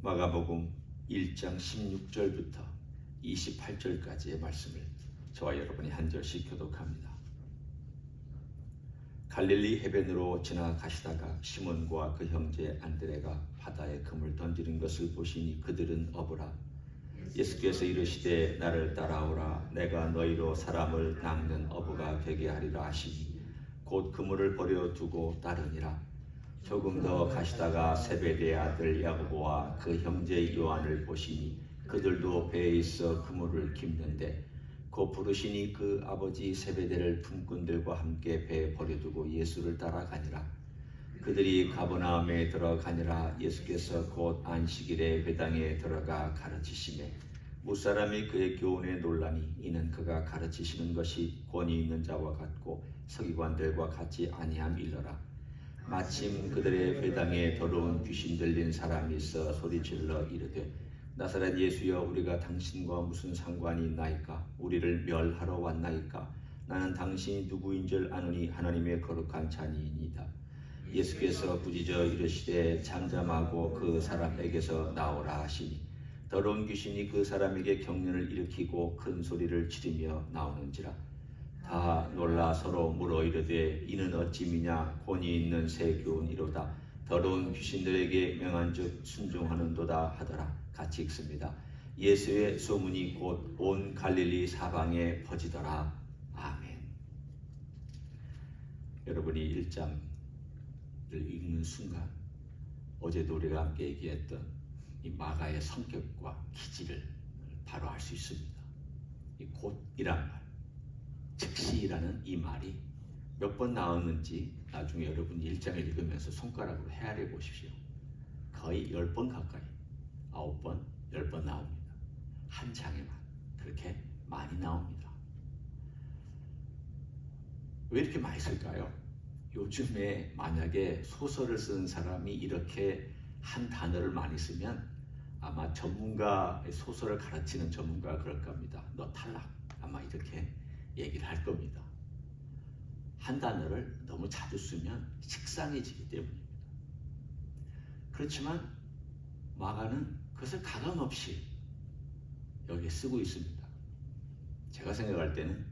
마가복음 1장 16절부터 28절까지의 말씀을 저와 여러분이 한 절씩 교독합니다. 갈릴리 해변으로 지나가시다가 시몬과 그 형제 안드레가 바다에 금을 던지는 것을 보시니 그들은 어부라. 예수께서 이르시되 나를 따라오라. 내가 너희로 사람을 낚는 어부가 되게 하리라 하시니 곧 그물을 버려두고 따르니라. 조금 더 가시다가 세베대의 아들 야고보와 그 형제 요한을 보시니 그들도 배에 있어 그물을 깁는데 곧 부르시니 그 아버지 세베대를 품꾼들과 함께 배에 버려두고 예수를 따라가니라. 그들이 가버나움에 들어가니라. 예수께서 곧 안식일에 회당에 들어가 가르치시매 무사람이 그의 교훈에 놀라니 이는 그가 가르치시는 것이 권위 있는 자와 같고 서기관들과 같지 아니함일러라. 마침 그들의 회당에 더러운 귀신 들린 사람이 있어 소리질러 이르되 나사렛 예수여 우리가 당신과 무슨 상관이 있나이까? 우리를 멸하러 왔나이까? 나는 당신이 누구인 줄 아노니 하나님의 거룩한 자니이다. 예수께서 부짖어 이르시되 잠잠하고 그 사람에게서 나오라 하시니 더러운 귀신이 그 사람에게 경련을 일으키고 큰 소리를 지르며 나오는지라. 다 놀라 서로 물어 이르되 이는 어찌 미냐? 권위 있는 새 교훈이로다. 더러운 귀신들에게 명한즉 순종하는도다 하더라. 같이 읽습니다. 예수의 소문이 곧 온 갈릴리 사방에 퍼지더라. 아멘. 여러분이 1장을 읽는 순간 어제도 우리가 함께 얘기했던 이 마가의 성격과 기질을 바로 알 수 있습니다. 이 곧이란 말, 즉시라는 이 말이 몇 번 나왔는지 나중에 여러분이 1장을 읽으면서 손가락으로 헤아려 보십시오. 거의 10번 가까이, 9번, 10번 나옵니다. 한 장에만 그렇게 많이 나옵니다. 왜 이렇게 많이 쓸까요? 요즘에 만약에 소설을 쓰는 사람이 이렇게 한 단어를 많이 쓰면 아마 소설을 가르치는 전문가가 그럴 겁니다. 너 탈락. 아마 이렇게 얘기를 할 겁니다. 한 단어를 너무 자주 쓰면 식상해지기 때문입니다. 그렇지만 마가는 그것을 가감없이 여기에 쓰고 있습니다. 제가 생각할 때는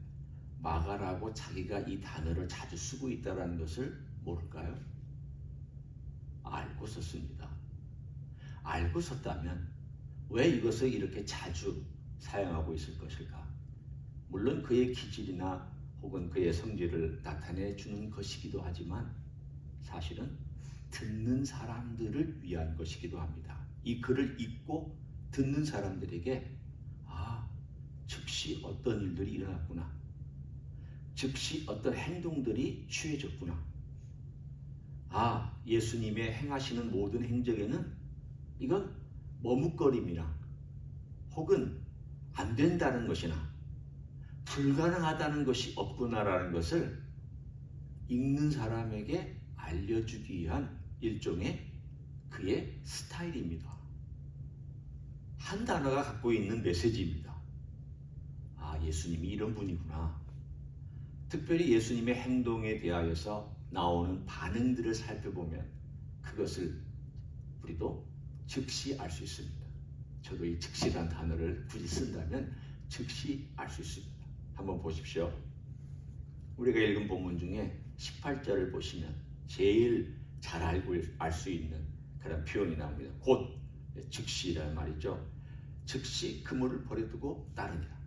마가라고 자기가 이 단어를 자주 쓰고 있다는 것을 모를까요? 알고 썼습니다. 알고 썼다면 왜 이것을 이렇게 자주 사용하고 있을 것일까? 물론 그의 기질이나 혹은 그의 성질을 나타내 주는 것이기도 하지만 사실은 듣는 사람들을 위한 것이기도 합니다. 이 글을 읽고 듣는 사람들에게 즉시 어떤 일들이 일어났구나. 즉시 어떤 행동들이 취해졌구나. 예수님의 행하시는 모든 행적에는 이건 머뭇거림이나 혹은 안 된다는 것이나 불가능하다는 것이 없구나라는 것을 읽는 사람에게 알려주기 위한 일종의 그의 스타일입니다. 한 단어가 갖고 있는 메시지입니다. 예수님이 이런 분이구나. 특별히 예수님의 행동에 대하여서 나오는 반응들을 살펴보면 그것을 우리도 즉시 알 수 있습니다. 저도 이 즉시란 단어를 굳이 쓴다면 즉시 알 수 있습니다. 한번 보십시오. 우리가 읽은 본문 중에 18절을 보시면 제일 잘 알고 알 수 있는 그런 표현이 나옵니다. 곧, 즉시라는 말이죠. 즉시 그물을 버려두고 따르니라.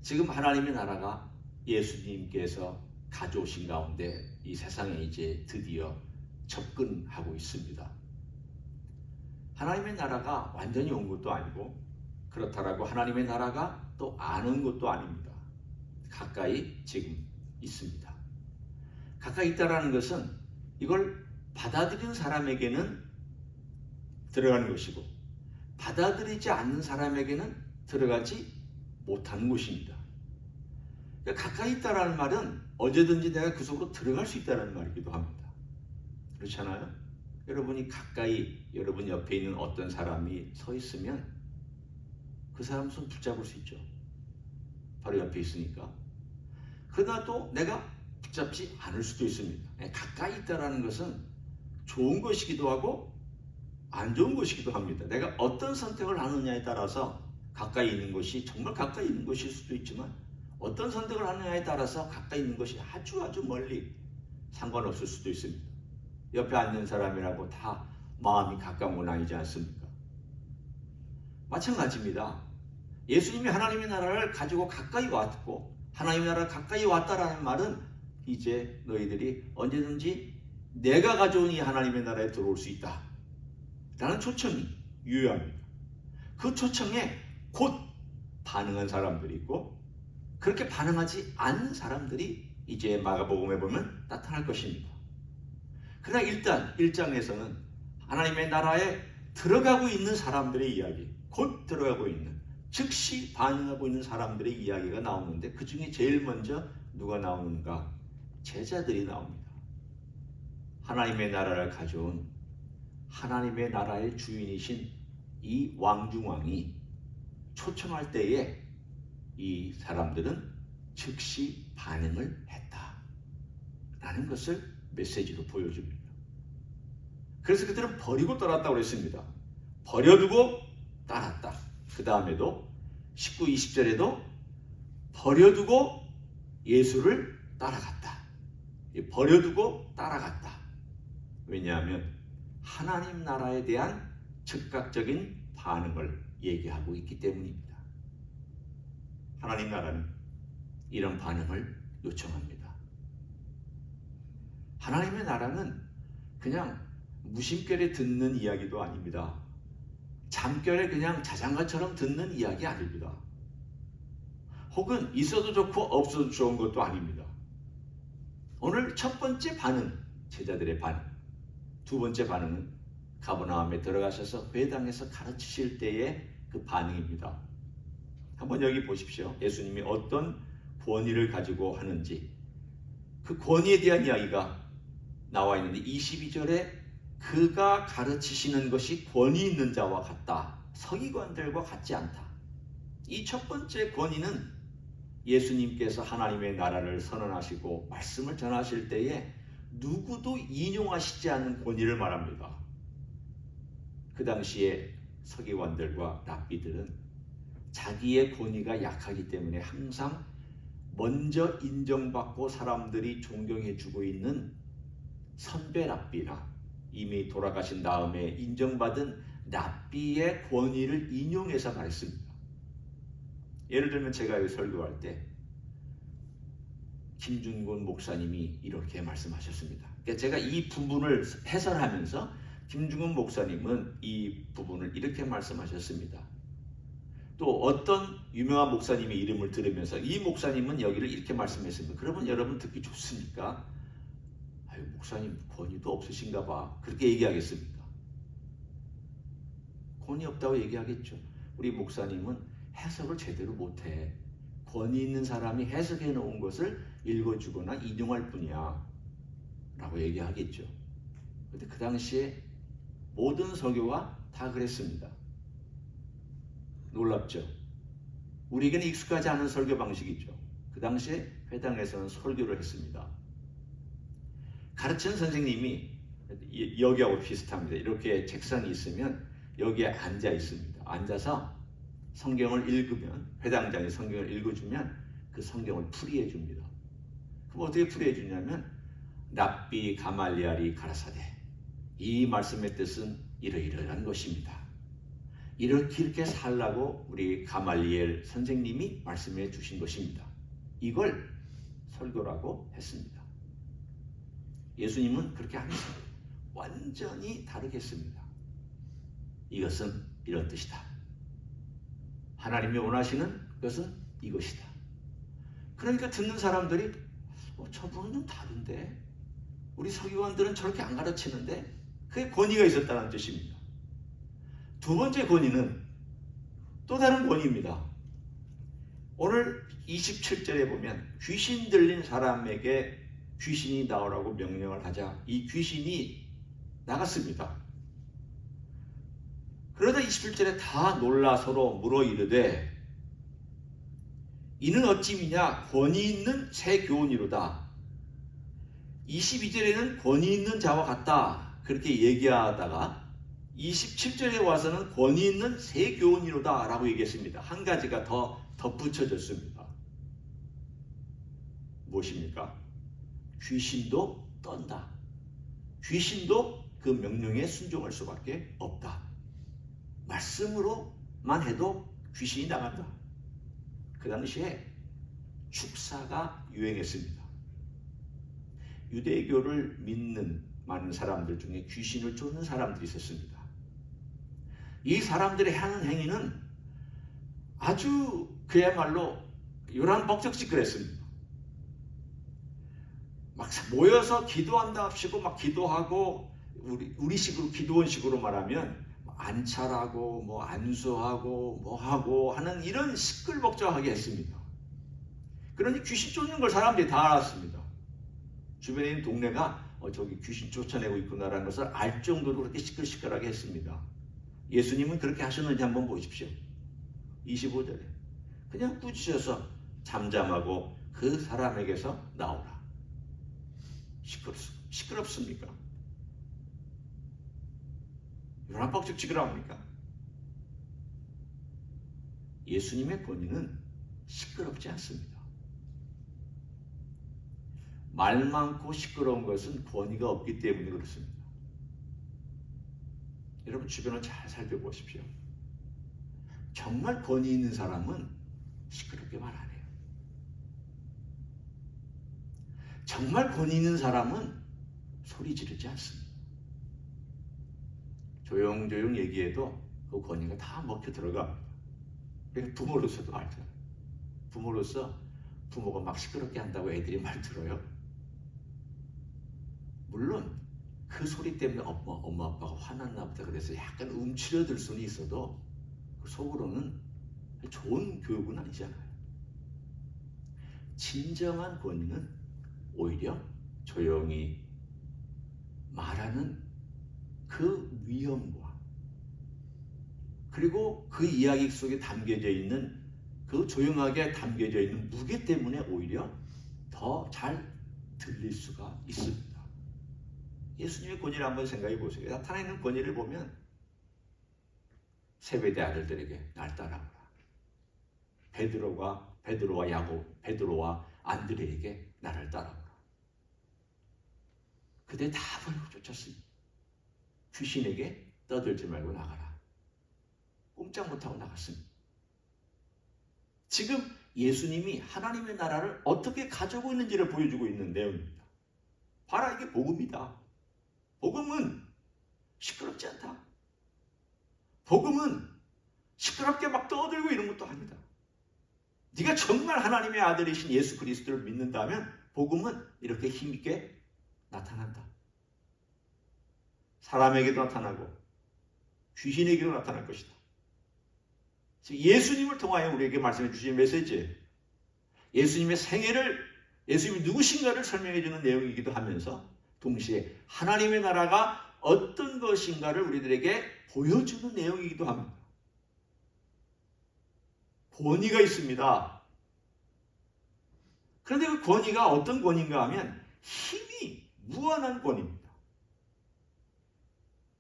지금 하나님의 나라가 예수님께서 가져오신 가운데 이 세상에 이제 드디어 접근하고 있습니다. 하나님의 나라가 완전히 온 것도 아니고 그렇다라고 하나님의 나라가 또 아는 것도 아닙니다. 가까이 지금 있습니다. 가까이 있다라는 것은 이걸 받아들이는 사람에게는 들어가는 것이고 받아들이지 않는 사람에게는 들어가지 못하는 곳입니다. 그러니까 가까이 있다라는 말은 언제든지 내가 그 속으로 들어갈 수 있다는 말이기도 합니다. 그렇지 않아요? 여러분이 가까이 여러분 옆에 있는 어떤 사람이 서 있으면 그 사람 손 붙잡을 수 있죠. 바로 옆에 있으니까. 그러나 또 내가 붙잡지 않을 수도 있습니다. 가까이 있다라는 것은 좋은 것이기도 하고 안 좋은 것이기도 합니다. 내가 어떤 선택을 하느냐에 따라서 가까이 있는 것이 정말 가까이 있는 것일 수도 있지만 어떤 선택을 하느냐에 따라서 가까이 있는 것이 아주 멀리 상관없을 수도 있습니다. 옆에 앉는 사람이라고 다 마음이 가까운 건 아니지 않습니까? 마찬가지입니다. 예수님이 하나님의 나라를 가지고 가까이 왔고 하나님의 나라가 가까이 왔다라는 말은 이제 너희들이 언제든지 내가 가져온 이 하나님의 나라에 들어올 수 있다 라는 초청이 유효합니다. 그 초청에 곧 반응한 사람들이 있고 그렇게 반응하지 않는 사람들이 이제 마가복음에 보면 나타날 것입니다. 그러나 일단 1장에서는 하나님의 나라에 들어가고 있는 사람들의 이야기, 곧 들어가고 있는, 즉시 반응하고 있는 사람들의 이야기가 나오는데 그 중에 제일 먼저 누가 나오는가? 제자들이 나옵니다. 하나님의 나라를 가져온 하나님의 나라의 주인이신 이 왕중왕이 초청할 때에 이 사람들은 즉시 반응을 했다라는 것을 메시지로 보여줍니다. 그래서 그들은 버리고 떠났다고 했습니다. 버려두고 따랐다. 그 다음에도 19, 20절에도 버려두고 예수를 따라갔다. 버려두고 따라갔다. 왜냐하면 하나님 나라에 대한 즉각적인 반응을 얘기하고 있기 때문입니다. 하나님 나라는 이런 반응을 요청합니다. 하나님의 나라는 그냥 무심결에 듣는 이야기도 아닙니다. 잠결에 그냥 자장가처럼 듣는 이야기 아닙니다. 혹은 있어도 좋고 없어도 좋은 것도 아닙니다. 오늘 첫 번째 반응, 제자들의 반응. 두 번째 반응은 가버나움에 들어가셔서 회당에서 가르치실 때의 그 반응입니다. 한번 여기 보십시오. 예수님이 어떤 권위를 가지고 하는지 그 권위에 대한 이야기가 나와 있는데 22절에 그가 가르치시는 것이 권위 있는 자와 같다. 서기관들과 같지 않다. 이 첫 번째 권위는 예수님께서 하나님의 나라를 선언하시고 말씀을 전하실 때에 누구도 인용하시지 않는 권위를 말합니다. 그 당시에 서기관들과 랍비들은 자기의 권위가 약하기 때문에 항상 먼저 인정받고 사람들이 존경해주고 있는 선배 랍비나 이미 돌아가신 다음에 인정받은 랍비의 권위를 인용해서 말했습니다. 예를 들면 제가 여기 설교할 때 김준곤 목사님이 이렇게 말씀하셨습니다. 그러니까 제가 이 부분을 해설하면서 김준곤 목사님은 이 부분을 이렇게 말씀하셨습니다. 또 어떤 유명한 목사님의 이름을 들으면서 이 목사님은 여기를 이렇게 말씀했습니다. 그러면 여러분 듣기 좋습니까? 아유, 목사님 권위도 없으신가 봐. 그렇게 얘기하겠습니까? 권위 없다고 얘기하겠죠. 우리 목사님은 해석을 제대로 못해. 권위 있는 사람이 해석해 놓은 것을 읽어주거나 인용할 뿐이야 라고 얘기하겠죠. 그런데 그 당시에 모든 설교가 다 그랬습니다. 놀랍죠? 우리에게는 익숙하지 않은 설교 방식이죠. 그 당시에 회당에서는 설교를 했습니다. 가르치는 선생님이 여기하고 비슷합니다. 이렇게 책상이 있으면 여기에 앉아 있습니다. 앉아서 성경을 읽으면, 회당장이 성경을 읽어주면 그 성경을 풀이해 줍니다. 그럼 어떻게 풀이해 주냐면 랍비 가말리엘이 가라사대, 이 말씀의 뜻은 이러이러한 것입니다. 이렇게 살라고 우리 가말리엘 선생님이 말씀해 주신 것입니다. 이걸 설교라고 했습니다. 예수님은 그렇게 안 했습니다. 완전히 다르겠습니다. 이것은 이런 뜻이다. 하나님이 원하시는 것은 이것이다. 그러니까 듣는 사람들이 저분은 좀 다른데, 우리 서기관들은 저렇게 안 가르치는데, 그게 권위가 있었다는 뜻입니다. 두 번째 권위는 또 다른 권위입니다. 오늘 27절에 보면 귀신 들린 사람에게 귀신이 나오라고 명령을 하자 이 귀신이 나갔습니다. 그러다 27절에 다 놀라 서로 물어 이르되 이는 어찌미냐 권위 있는 새 교훈이로다. 22절에는 권위 있는 자와 같다 그렇게 얘기하다가 27절에 와서는 권위 있는 새 교훈이로다 라고 얘기했습니다. 한 가지가 더 덧붙여졌습니다. 무엇입니까? 귀신도 떤다. 귀신도 그 명령에 순종할 수밖에 없다. 말씀으로만 해도 귀신이 나간다. 그 당시에 축사가 유행했습니다. 유대교를 믿는 많은 사람들 중에 귀신을 쫓는 사람들이 있었습니다. 이 사람들의 하는 행위는 아주 그야말로 요란벅적지근했습니다. 막 모여서 기도한답시고 막 기도하고 우리식으로 기도원식으로 말하면 안찰하고 뭐 안수하고 뭐 하고 하는 이런 시끌벅적하게 했습니다. 그러니 귀신 쫓는 걸 사람들이 다 알았습니다. 주변에 있는 동네가 저기 귀신 쫓아내고 있구나라는 것을 알 정도로 그렇게 시끌시끌하게 했습니다. 예수님은 그렇게 하셨는지 한번 보십시오. 25절에 그냥 꾸짖어서 잠잠하고 그 사람에게서 나오라. 시끄럽습니까? 요란벅적 지그러웁니까? 예수님의 권위는 시끄럽지 않습니다. 말 많고 시끄러운 것은 권위가 없기 때문에 그렇습니다. 여러분 주변을 잘 살펴보십시오. 정말 권위 있는 사람은 시끄럽게 말 안 해요. 정말 권위 있는 사람은 소리 지르지 않습니다. 조용조용 얘기해도 그 권위가 다 먹혀 들어갑니다. 그러니까 부모로서도 알잖아요. 부모로서 부모가 막 시끄럽게 한다고 애들이 말 들어요. 물론 그 소리 때문에 엄마 아빠가 화났나 보다 그래서 약간 움츠려들 수는 있어도 그 속으로는 좋은 교육은 아니잖아요. 진정한 권위는 오히려 조용히 말하는 그 위엄과 그리고 그 이야기 속에 담겨져 있는 그 조용하게 담겨져 있는 무게 때문에 오히려 더 잘 들릴 수가 있습니다. 예수님의 권위를 한번 생각해 보세요. 나타나 있는 권위를 보면 세베대 아들들에게 날 따라오라. 베드로와 야곱, 베드로와 안드레에게 나를 따라오라. 그들 다 버리고 쫓았습니다. 귀신에게 떠들지 말고 나가라. 꼼짝 못하고 나갔습니다. 지금 예수님이 하나님의 나라를 어떻게 가져오고 있는지를 보여주고 있는 내용입니다. 봐라, 이게 복음이다. 복음은 시끄럽지 않다. 복음은 시끄럽게 막 떠들고 이런 것도 아니다. 네가 정말 하나님의 아들이신 예수 그리스도를 믿는다면 복음은 이렇게 힘있게 나타난다. 사람에게도 나타나고 귀신에게도 나타날 것이다. 예수님을 통하여 우리에게 말씀해 주신 메시지예요. 예수님의 생애를, 예수님이 누구신가를 설명해 주는 내용이기도 하면서 동시에 하나님의 나라가 어떤 것인가를 우리들에게 보여주는 내용이기도 합니다. 권위가 있습니다. 그런데 그 권위가 어떤 권위인가 하면 힘이 무한한 권위입니다.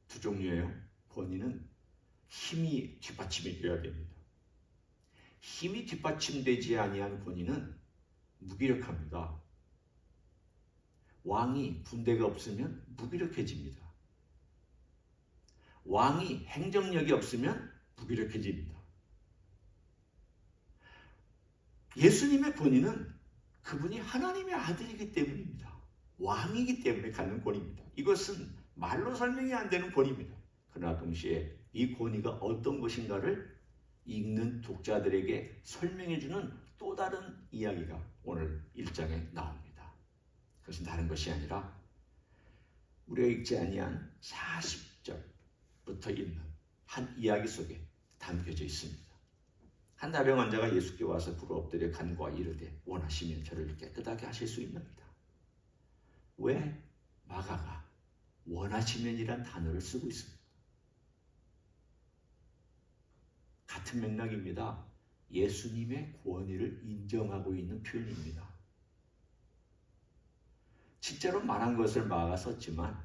두 종류예요. 권위는 힘이 뒷받침이 되어야 됩니다. 힘이 뒷받침되지 아니한 권위는 무기력합니다. 왕이 군대가 없으면 무기력해집니다. 왕이 행정력이 없으면 무기력해집니다. 예수님의 권위는 그분이 하나님의 아들이기 때문입니다. 왕이기 때문에 갖는 권위입니다. 이것은 말로 설명이 안 되는 권위입니다. 그러나 동시에 이 권위가 어떤 것인가를 읽는 독자들에게 설명해주는 또 다른 이야기가 오늘 1장에 나옵니다. 그것은 다른 것이 아니라 우리가 읽지 아니한 40절부터 있는 한 이야기 속에 담겨져 있습니다. 한 나병 환자가 예수께 와서 굴어 엎드려 간구하 이르되 원하시면 저를 깨끗하게 하실 수 있나이다. 왜 마가가 원하시면이란 단어를 쓰고 있습니다. 같은 맥락입니다. 예수님의 권위를 인정하고 있는 표현입니다. 진짜로 말한 것을 마가가 썼지만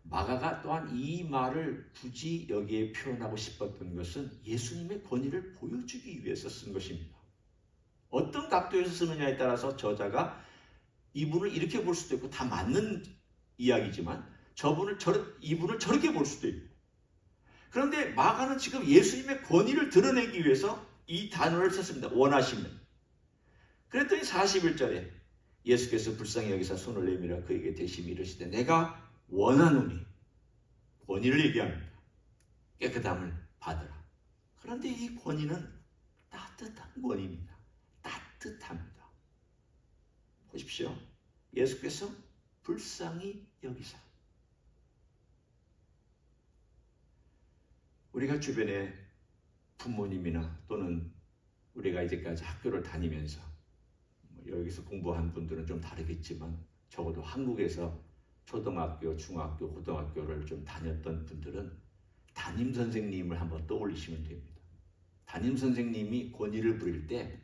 마가가 또한 이 말을 굳이 여기에 표현하고 싶었던 것은 예수님의 권위를 보여주기 위해서 쓴 것입니다. 어떤 각도에서 쓰느냐에 따라서 저자가 이분을 이렇게 볼 수도 있고 다 맞는 이야기지만 이분을 저렇게 볼 수도 있고, 그런데 마가는 지금 예수님의 권위를 드러내기 위해서 이 단어를 썼습니다. 원하시면. 그랬더니 41절에 예수께서 불쌍히 여기사 손을 내밀어 그에게 대심히 이르시되 내가 원하노니, 권위를 얘기합니다. 깨끗함을 받으라. 그런데 이 권위는 따뜻한 권위입니다. 따뜻합니다. 보십시오. 예수께서 불쌍히 여기사. 우리가 주변에 부모님이나 또는 우리가 이제까지 학교를 다니면서 여기서 공부한 분들은 좀 다르겠지만 적어도 한국에서 초등학교, 중학교, 고등학교를 좀 다녔던 분들은 담임 선생님을 한번 떠올리시면 됩니다. 담임 선생님이 권위를 부릴 때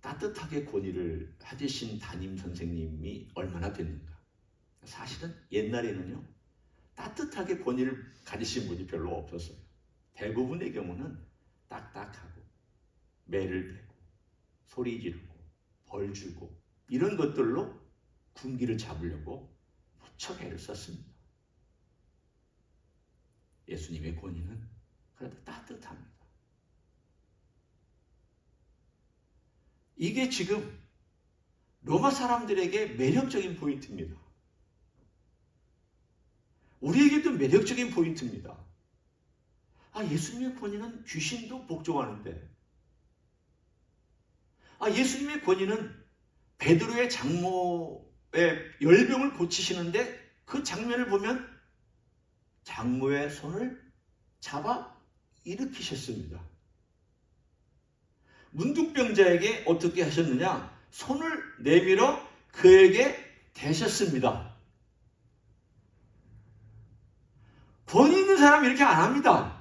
따뜻하게 권위를 해주신 담임 선생님이 얼마나 됐는가. 사실은 옛날에는요, 따뜻하게 권위를 가지신 분이 별로 없었어요. 대부분의 경우는 딱딱하고 매를 대고 소리 지르고 벌 주고 이런 것들로 군기를 잡으려고 무척 애를 썼습니다. 예수님의 권위는 그래도 따뜻합니다. 이게 지금 로마 사람들에게 매력적인 포인트입니다. 우리에게도 매력적인 포인트입니다. 예수님의 권위는 귀신도 복종하는데, 예수님의 권위는 베드로의 장모의 열병을 고치시는데 그 장면을 보면 장모의 손을 잡아 일으키셨습니다. 문둥병자에게 어떻게 하셨느냐? 손을 내밀어 그에게 대셨습니다. 권위 있는 사람이 이렇게 안 합니다.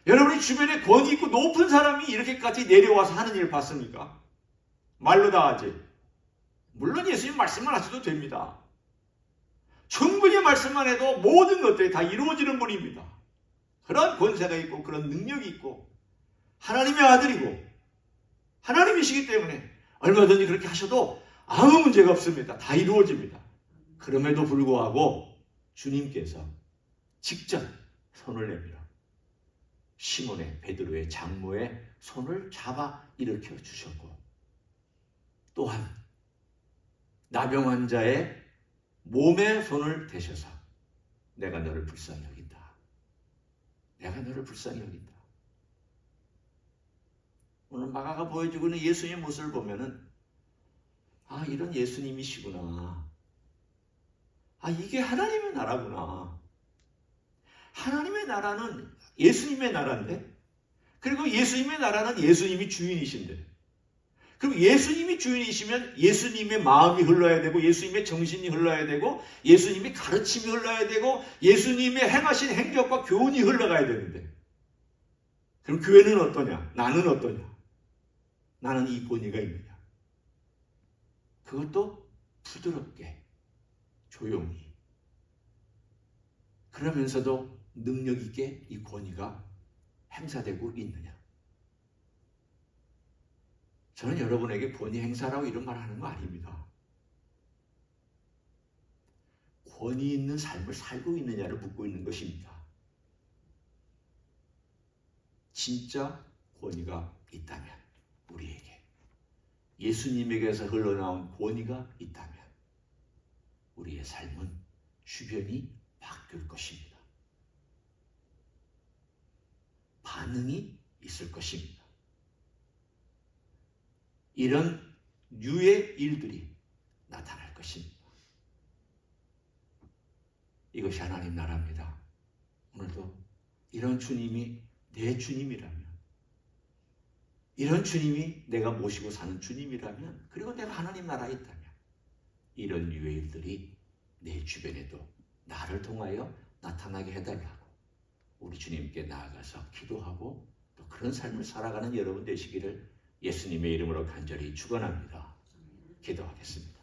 여러분이 주변에 권위 있고 높은 사람이 이렇게까지 내려와서 하는 일을 봤습니까? 말로 다 하지. 물론 예수님 말씀만 하셔도 됩니다. 충분히 말씀만 해도 모든 것들이 다 이루어지는 분입니다. 그런 권세가 있고 그런 능력이 있고 하나님의 아들이고 하나님이시기 때문에 얼마든지 그렇게 하셔도 아무 문제가 없습니다. 다 이루어집니다. 그럼에도 불구하고 주님께서 직접 손을 내밀어 시몬의 베드로의 장모의 손을 잡아 일으켜 주셨고, 또한 나병 환자의 몸에 손을 대셔서 내가 너를 불쌍히 여긴다. 내가 너를 불쌍히 여긴다. 오늘 마가가 보여주고 있는 예수님의 모습을 보면은 이런 예수님이시구나. 이게 하나님의 나라구나. 하나님의 나라는 예수님의 나라인데, 그리고 예수님의 나라는 예수님이 주인이신데, 그럼 예수님이 주인이시면 예수님의 마음이 흘러야 되고 예수님의 정신이 흘러야 되고 예수님의 가르침이 흘러야 되고 예수님의 행하신 행적과 교훈이 흘러가야 되는데, 그럼 교회는 어떠냐? 나는 어떠냐? 나는 이 권위가 있느냐? 그것도 부드럽게 조용히, 그러면서도 능력 있게 이 권위가 행사되고 있느냐? 저는 여러분에게 권위 행사라고 이런 말 하는 거 아닙니다. 권위 있는 삶을 살고 있느냐를 묻고 있는 것입니다. 진짜 권위가 있다면, 우리에게 예수님에게서 흘러나온 권위가 있다면 우리의 삶은 주변이 바뀔 것입니다. 반응이 있을 것입니다. 이런 류의 일들이 나타날 것입니다. 이것이 하나님 나라입니다. 오늘도 이런 주님이 내 주님이라면, 이런 주님이 내가 모시고 사는 주님이라면, 그리고 내가 하나님 나라에 있다면 이런 류의 일들이 내 주변에도 나를 통하여 나타나게 해달라고 우리 주님께 나아가서 기도하고 또 그런 삶을 살아가는 여러분 되시기를 예수님의 이름으로 간절히 축원합니다. 기도하겠습니다.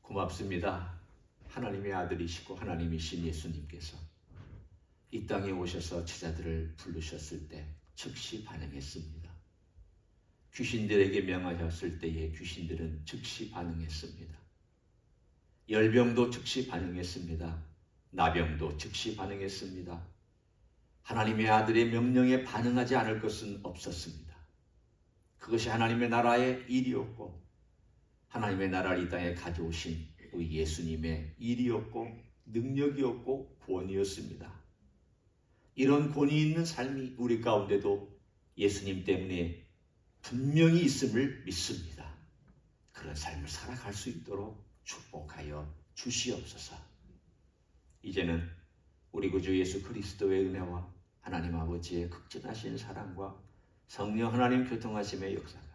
고맙습니다. 하나님의 아들이시고 하나님이신 예수님께서 이 땅에 오셔서 제자들을 부르셨을 때 즉시 반응했습니다. 귀신들에게 명하셨을 때에 귀신들은 즉시 반응했습니다. 열병도 즉시 반응했습니다. 나병도 즉시 반응했습니다. 하나님의 아들의 명령에 반응하지 않을 것은 없었습니다. 그것이 하나님의 나라의 일이었고 하나님의 나라를 이 땅에 가져오신 우리 예수님의 일이었고 능력이었고 권위였습니다. 이런 권위 있는 삶이 우리 가운데도 예수님 때문에 분명히 있음을 믿습니다. 그런 삶을 살아갈 수 있도록 축복하여 주시옵소서. 이제는 우리 구주 예수 그리스도의 은혜와 하나님 아버지의 극진하신 사랑과 성령 하나님 교통하심의 역사가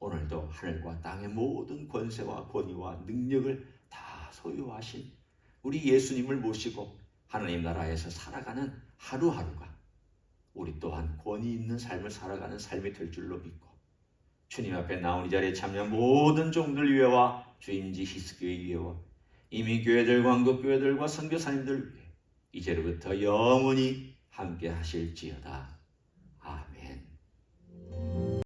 오늘도 하늘과 땅의 모든 권세와 권위와 능력을 다 소유하신 우리 예수님을 모시고 하나님 나라에서 살아가는 하루하루가 우리 또한 권위 있는 삶을 살아가는 삶이 될 줄로 믿고 주님 앞에 나온 이 자리에 참여한 모든 종들 위해와 주임지 히스교회 위해와 이민교회들, 광국교회들과 선교사님들 위해 이제로부터 영원히 함께 하실지어다.